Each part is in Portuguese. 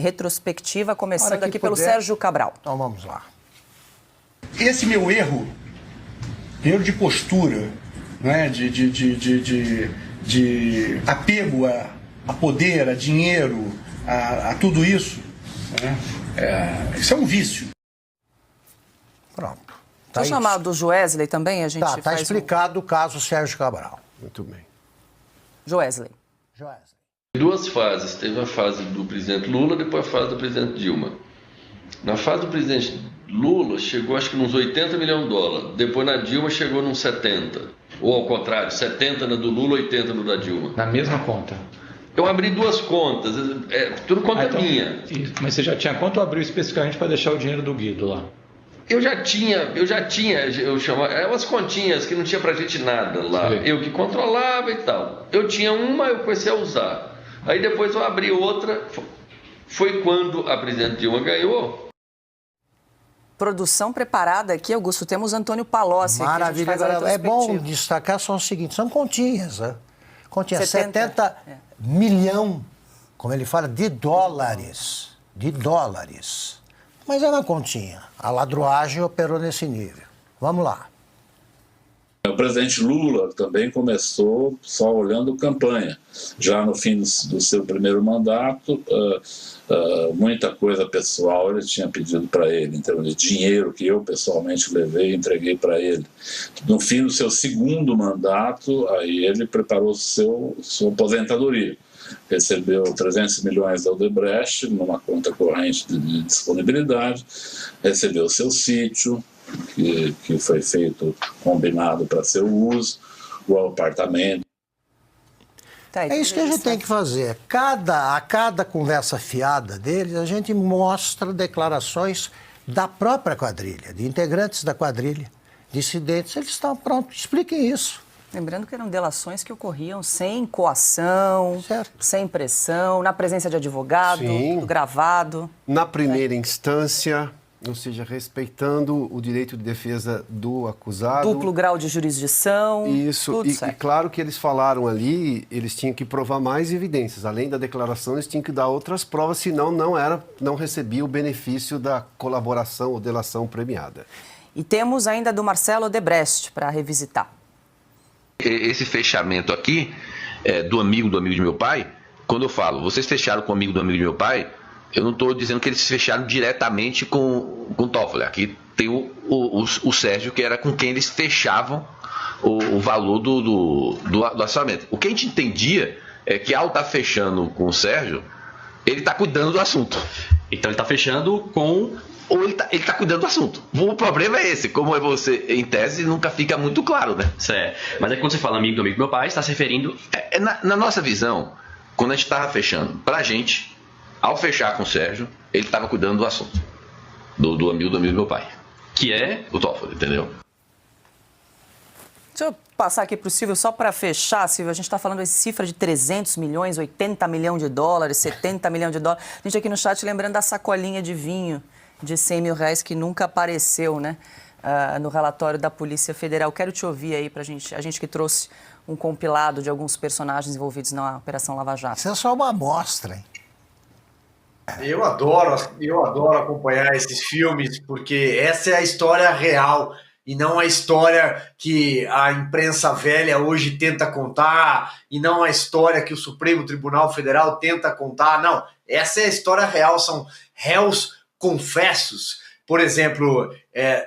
retrospectiva, começando aqui pelo Sérgio Cabral. Então vamos lá. Esse meu erro de postura, né, de apego a poder, a dinheiro, a tudo isso, né, isso é um vício. Pronto. Vou chamar do Joesley também, a gente Tá explicado o caso Sérgio Cabral. Muito bem. Joesley. Duas fases. Teve a fase do presidente Lula, depois a fase do presidente Dilma. Na fase do presidente Lula, chegou acho que nos 80 milhões de dólares. Depois na Dilma chegou nos 70. Ou ao contrário, 70 na do Lula, 80 no da Dilma. Na mesma conta? Eu abri duas contas, tudo conta minha. Mas você já tinha quanto ou abriu especificamente para deixar o dinheiro do Guido lá? Eu chamava, eram umas continhas que não tinha pra gente nada lá. Sim. Eu que controlava e tal. Eu tinha uma, eu comecei a usar. Aí depois eu abri outra, foi quando a presidente Dilma ganhou. Produção preparada aqui, Augusto, temos Antônio Palocci. Maravilha, agora é bom destacar só o seguinte, são continhas, né? Continhas, 70 milhão, como ele fala, de dólares. Mas é uma continha. A ladruagem operou nesse nível. Vamos lá. O presidente Lula também começou só olhando campanha. Já no fim do seu primeiro mandato, muita coisa pessoal ele tinha pedido para ele, em termos de dinheiro que eu pessoalmente levei e entreguei para ele. No fim do seu segundo mandato, aí ele preparou sua aposentadoria. Recebeu 300 milhões da Odebrecht numa conta corrente de disponibilidade, recebeu seu sítio, que foi feito, combinado para seu uso, o apartamento. É isso que a gente tem que fazer. A cada conversa fiada deles, a gente mostra declarações da própria quadrilha, de integrantes da quadrilha, dissidentes. Eles estão prontos, expliquem isso. Lembrando que eram delações que ocorriam sem coação, sem pressão, na presença de advogado, gravado. Na primeira instância, ou seja, respeitando o direito de defesa do acusado. Duplo grau de jurisdição. Isso, e claro que eles falaram ali, eles tinham que provar mais evidências. Além da declaração, eles tinham que dar outras provas, senão não recebia o benefício da colaboração ou delação premiada. E temos ainda do Marcelo Odebrecht para revisitar. Esse fechamento aqui, do amigo de meu pai, quando eu falo, vocês fecharam com o amigo de meu pai, eu não estou dizendo que eles fecharam diretamente com o Toffoli. Aqui tem o Sérgio, que era com quem eles fechavam o valor do orçamento. O que a gente entendia é que, ao estar fechando com o Sérgio, ele está cuidando do assunto. Então ele está fechando com... Ou ele tá cuidando do assunto. O problema é esse. Como é você, em tese, nunca fica muito claro, né? Certo. Mas é que quando você fala amigo do meu pai, está se referindo... Na nossa visão, quando a gente estava fechando, pra gente, ao fechar com o Sérgio, ele estava cuidando do assunto. Do amigo do meu pai. Que é o Toffoli, entendeu? Deixa eu passar aqui para o Silvio, só para fechar, Silvio, a gente está falando de cifra de 300 milhões, 80 milhões de dólares, 70 milhões de dólares. A gente aqui no chat lembrando da sacolinha de vinho de 100 mil reais que nunca apareceu, né, no relatório da Polícia Federal. Quero te ouvir aí para a gente que trouxe um compilado de alguns personagens envolvidos na Operação Lava Jato. Isso é só uma amostra, hein? Eu adoro acompanhar esses filmes, porque essa é a história real e não a história que a imprensa velha hoje tenta contar e não a história que o Supremo Tribunal Federal tenta contar. Não, essa é a história real, são réus confessos. Por exemplo,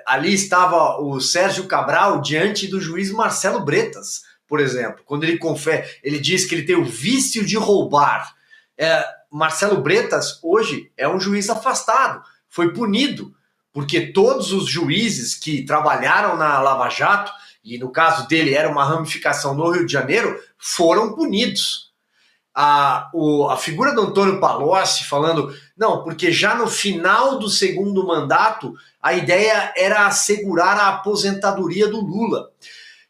ali estava o Sérgio Cabral diante do juiz Marcelo Bretas, por exemplo, quando ele diz que ele tem o vício de roubar. Marcelo Bretas hoje é um juiz afastado, foi punido, porque todos os juízes que trabalharam na Lava Jato, e no caso dele era uma ramificação no Rio de Janeiro, foram punidos. A figura do Antônio Palocci falando, não, porque já no final do segundo mandato, a ideia era assegurar a aposentadoria do Lula.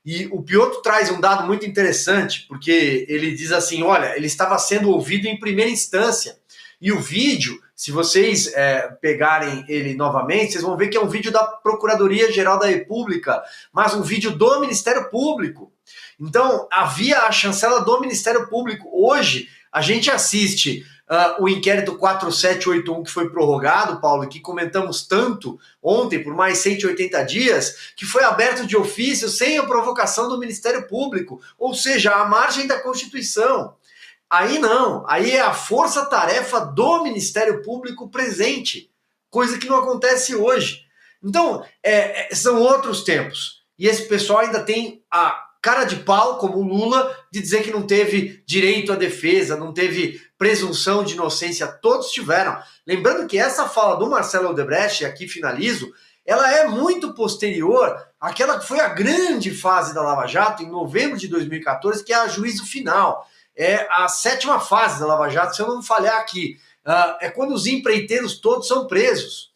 E o Piotr traz um dado muito interessante, porque ele diz assim, olha, ele estava sendo ouvido em primeira instância. E o vídeo, se vocês pegarem ele novamente, vocês vão ver que é um vídeo da Procuradoria-Geral da República, mas um vídeo do Ministério Público. Então, havia a chancela do Ministério Público. Hoje, a gente assiste o inquérito 4781 que foi prorrogado, Paulo, que comentamos tanto ontem por mais 180 dias, que foi aberto de ofício sem a provocação do Ministério Público, ou seja, à margem da Constituição. Aí não, aí é a força-tarefa do Ministério Público presente, coisa que não acontece hoje. Então, são outros tempos. E esse pessoal ainda tem a cara de pau, como o Lula, de dizer que não teve direito à defesa, não teve presunção de inocência. Todos tiveram. Lembrando que essa fala do Marcelo Odebrecht, e aqui finalizo, ela é muito posterior àquela que foi a grande fase da Lava Jato, em novembro de 2014, que é a juízo final. É a 7ª fase da Lava Jato, se eu não falhar aqui. É quando os empreiteiros todos são presos.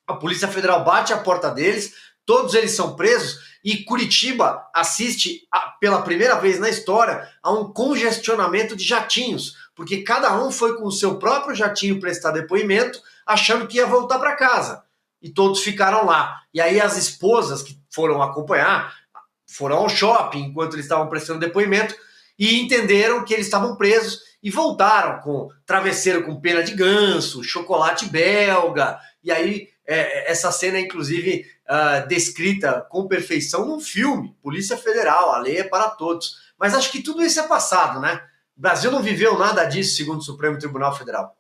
A Polícia Federal bate a porta deles, todos eles são presos, e Curitiba assiste, pela primeira vez na história, a um congestionamento de jatinhos, porque cada um foi com o seu próprio jatinho prestar depoimento, achando que ia voltar para casa. E todos ficaram lá. E aí as esposas que foram acompanhar, foram ao shopping enquanto eles estavam prestando depoimento, e entenderam que eles estavam presos e voltaram com travesseiro com pena de ganso, chocolate belga, e aí essa cena é inclusive descrita com perfeição num filme, Polícia Federal, a lei é para todos. Mas acho que tudo isso é passado, né? O Brasil não viveu nada disso, segundo o Supremo Tribunal Federal.